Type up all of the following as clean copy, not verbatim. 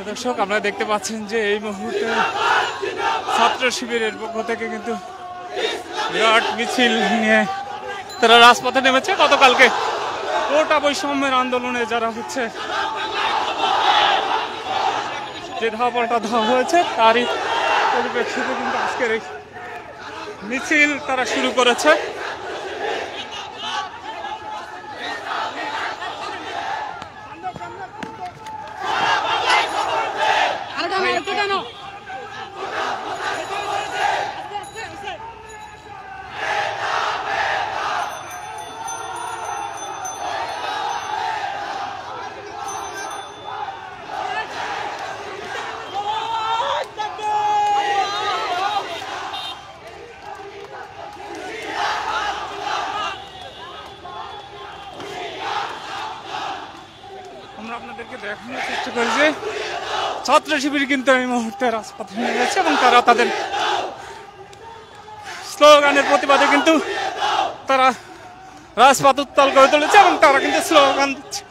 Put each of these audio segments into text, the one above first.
দর্শক আপনারা দেখতে পাচ্ছেন যে এই মুহূর্তে ছাত্র শিবিরের পক্ষ থেকে কিন্তু বিরাট মিছিল নিয়ে তারা রাজপথে নেমেছে। গতকালকে কোটা বৈষম্যের আন্দোলনে যারা হচ্ছে যে ধাওয়া দেওয়া হয়েছে তারই পরিপ্রেক্ষিতে কিন্তু আজকের এই মিছিল তারা শুরু করেছে। আমরা আপনাদেরকে দেখানোর চেষ্টা করি যে ছাত্র শিবির কিন্তু এই মুহূর্তে রাজপথে নেমেছে এবং তারা তাদের স্লোগানের প্রতিবাদে কিন্তু তারা রাজপথ উত্তাল করে তুলেছে এবং তারা কিন্তু স্লোগান দিচ্ছে।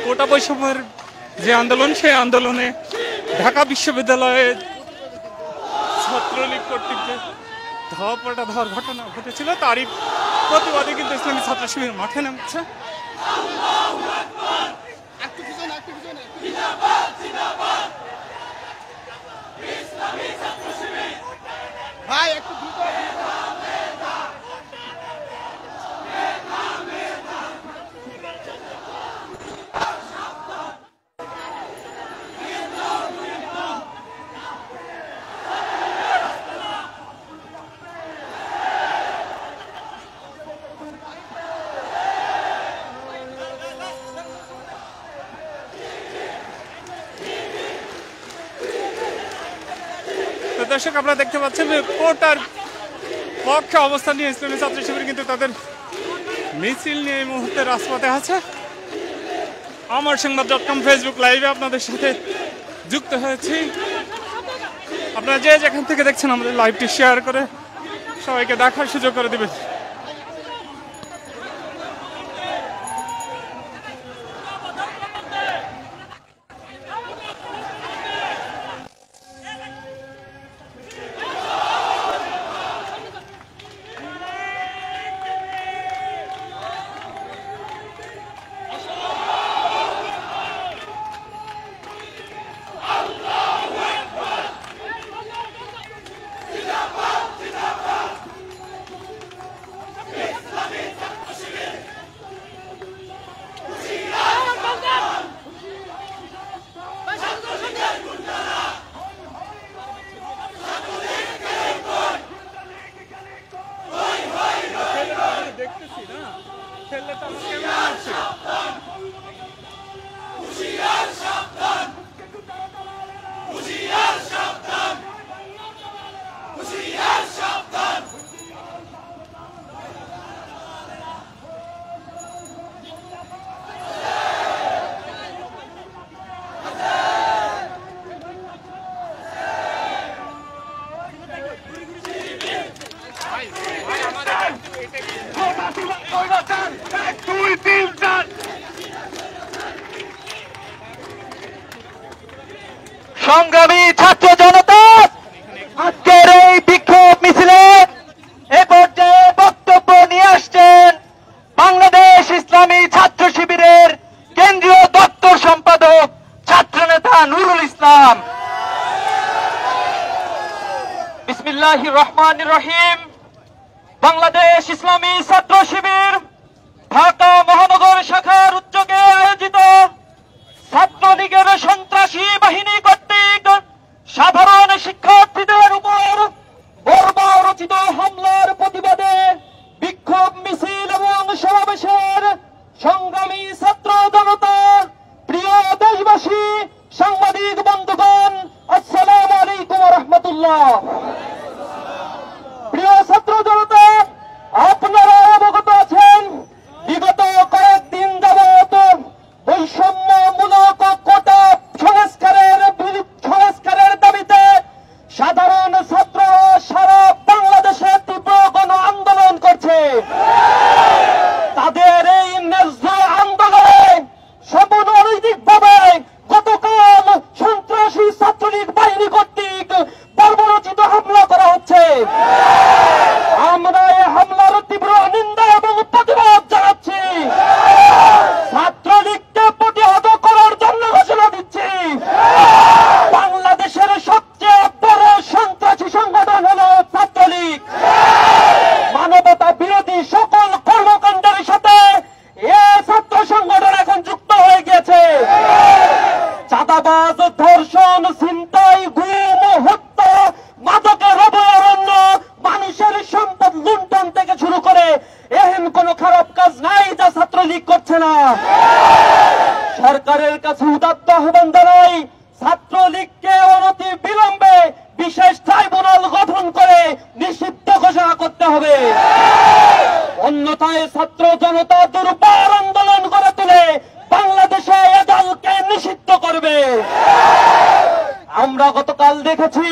কোটা বৈষম্যের যে আন্দোলন সেই আন্দোলনে ঢাকা বিশ্ববিদ্যালয়ে ছাত্রলীগ কর্তৃক যে ধাওয়ার ঘটনা ঘটেছিল তারই প্রতিবাদে কিন্তু ইসলামী ছাত্র শিবির মাঠে নামছে। দর্শক আপনারা দেখতে পাচ্ছেন যে কোটার পক্ষে অবস্থান নিয়ে ইসলামী ছাত্র শিবির কিন্তু তাদের মিছিল নিয়ে এই মুহূর্তে রাজপথে আছে। আমার সংবাদ.com ফেসবুক লাইভে আপনাদের সাথে যুক্ত হয়েছি। আপনারা যে যেখান থেকে দেখছেন আমাদের লাইভটি শেয়ার করে সবাইকে দেখার সুযোগ করে দিবেন। সংগ্রামী ছাত্র জনতা আজকের এই বিক্ষোভ মিছিলে এ পর্যায়ে বক্তব্য নিয়ে আসছেন বাংলাদেশ ইসলামী ছাত্র শিবিরের কেন্দ্রীয় দপ্তর সম্পাদক ছাত্রনেতা নুরুল ইসলাম। বিসমিল্লাহির রহমানির রহিম। বাংলাদেশ ইসলামী ছাত্র শিবির ঢাকা মহানগর শাখার উদ্যোগে আয়োজিত ছাত্রলীগের সন্ত্রাসী বাহিনী কর্তৃক সাধারণ শিক্ষার্থীদের উপর বর্বরচিত হামলার প্রতিবাদে বিক্ষোভ মিছিল এবং সমাবেশের সংগ্রামী ছাত্র জনতা, প্রিয় দেশবাসী, সাংবাদিক বন্ধুগণ, আসসালামু আলাইকুম ওয়া রাহমাতুল্লাহ। প্রিয় ছাত্র জনতা, আপনারা অবগত আছেন বিগত কয়েকদিন যাবত বৈষম্যমূলক কোটা সংস্কারের দাবিতে সাধারণ ছাত্ররা সারা বাংলাদেশে তীব্র গণ আন্দোলন করছে। তাদের এই ন্যায্য আন্দোলনে সামগ্রিকভাবে গতকাল সন্ত্রাসী ছাত্রলীগ বাহিনী কর্তৃক বর্বরচিত হামলা করা হচ্ছে। আমরা এই হামলার তীব্র নিন্দা এবং প্রতিবাদ জানাচ্ছি। ছাত্রলীগকে প্রতিহত করার জন্য ঘোষণা দিচ্ছি, বাংলাদেশের সবচেয়ে বড় সন্ত্রাসী সংগঠন হল ছাত্রলীগ। মানবতা বিরোধী সকল কর্মকাণ্ডের সাথে এই ছাত্র সংগঠন এখন যুক্ত হয়ে গেছে। চাঁদাবাজ, ধর্ষণ, ছিনতাই, গুম, হত্যা, মাদকের অভয়ারণ্য, মানুষের সম্পদ লুণ্ঠন থেকে শুরু করে এহেন কোন খারাপ কাজ নাই যা ছাত্রলীগ করছে না। সরকারের কাছে উদাত্ত আহ্বান জানাই, ছাত্রলীগকে অনতি বিলম্বে বিশেষ ট্রাইব্যুনাল গঠন করে নিষিদ্ধ ঘোষণা করতে হবে। অন্যথায় ছাত্র জনতা দুর্বার আন্দোলন করে তুলে বাংলাদেশে এ দলকে নিষিদ্ধ করবে। আমরা গতকাল দেখেছি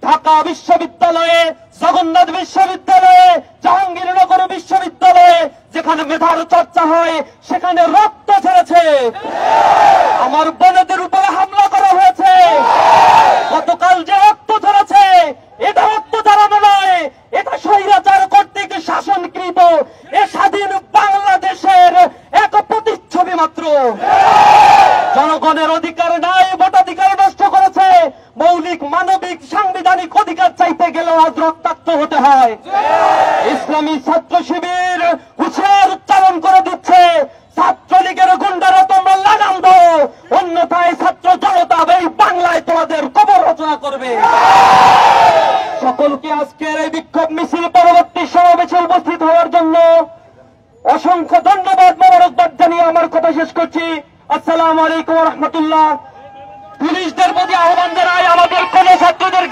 ঢাকা বিশ্ববিদ্যালয়ে, জগন্নাথ বিশ্ববিদ্যালয়ে, জাহাঙ্গীরনগর বিশ্ববিদ্যালয়ে যেখানে মেধার চর্চা হয় সেখানে রক্ত ঝরেছে। আমার বোনেদের উপরে হামলা করা হয়েছে। গতকাল যে রক্ত ঝরেছে এটা রক্ত ঝরানো নয়, এটা স্বৈরাচার কর্তৃক শাসনকৃত এ স্বাধীন বাংলাদেশের এক প্রতিচ্ছবি মাত্র। জনগণের অধিকার নাই, ভোটাধিকার নষ্ট করেছে। মৌলিক মানবিক সাংবিধানিক অধিকার চাইতে গেলেও আজ রক্তাক্ত হতে হয়। ইসলামী ছাত্র শিবির হুঁশিয়ার উচ্চারণ করে দিচ্ছে, ছাত্রলীগের গুন্ডারা তোমরা লাগাম দাও, অন্যথায় ছাত্র জনতা এই বাংলায় তোমাদের কবর রচনা করবে। সকলকে আজকের এই বিক্ষোভ মিছিল পরবর্তী সমাবেশে উপস্থিত হওয়ার জন্য অসংখ্য ধন্যবাদ, মোবারকবাদ জানিয়ে আমার কথা শেষ করছি। আসসালামু আলাইকুম ওয়া রাহমাতুল্লাহ। পুলিশদের প্রতি আহ্বান জানাই, আমাদের কোন ছাত্রদের